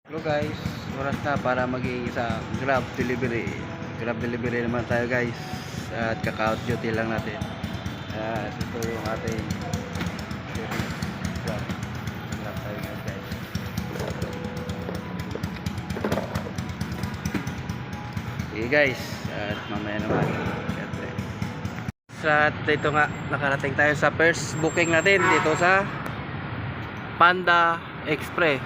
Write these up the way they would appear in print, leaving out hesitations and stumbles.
Hello guys, oras na para mag-iisa Grab delivery. Grab delivery naman tayo guys. At kaka-out duty lang natin. At ito yung ating service Grab. Grab tayo guys. Okay guys, at mamaya naman. At dito nga, nakarating tayo sa first booking natin dito sa Panda Express.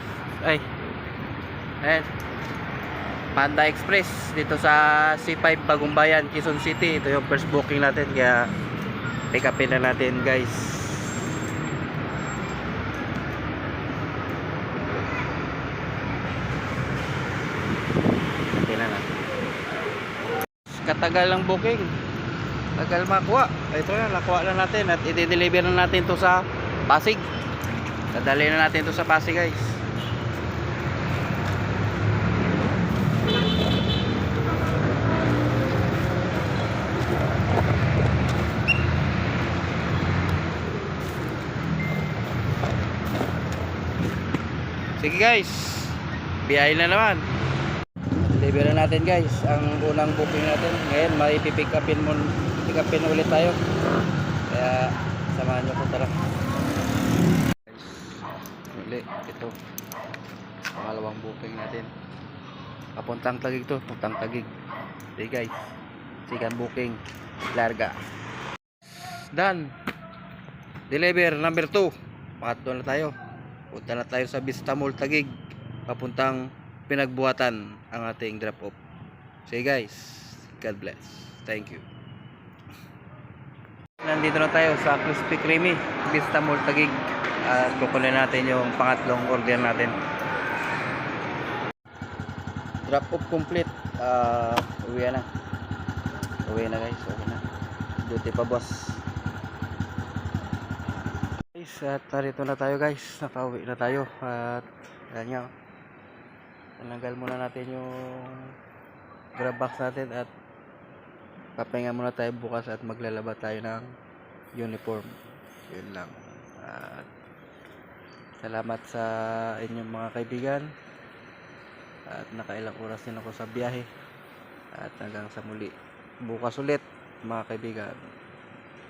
Ayan, Panda Express dito sa C5 Bagumbayan, Quezon City. Ito yung first booking natin, kaya pick upin na natin guys. Tingnan natin. Katagal ng booking, tagal makuha. Ito na, nakuha na natin at i-deliver na natin to sa Pasig. Dadali na natin to sa Pasig guys. Sige guys, biyahe na naman. Deliver na natin guys ang unang booking natin. Ngayon may pick upin ulit tayo. Kaya samahan nyo ko, tara guys. Uli, ito pangalawang booking natin. Papuntang Taguig to, puntang Taguig. Okay guys, second booking, larga. Done. Deliver number 2. Pangatlo na tayo. Punta na tayo sa Vista Mall Taguig, papuntang Pinagbuhatan ang ating drop off. Sige guys, God bless. Thank you. Nandito na tayo sa Krispy Kreme, Vista Mall Taguig. At kukunin natin yung pangatlong order natin. Drop off complete. Uwi na. Uwi na guys, okay na. Duty pa boss. At narito na tayo guys, nakauwi na tayo. At yan nga, tinanggal muna natin yung grab box natin at papahinga muna tayo bukas at maglalaba tayo ng uniform. Yun lang. At salamat sa inyong mga kaibigan at nakailang oras din ako sa biyahe. At hanggang sa muli bukas ulit mga kaibigan,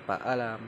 paalam.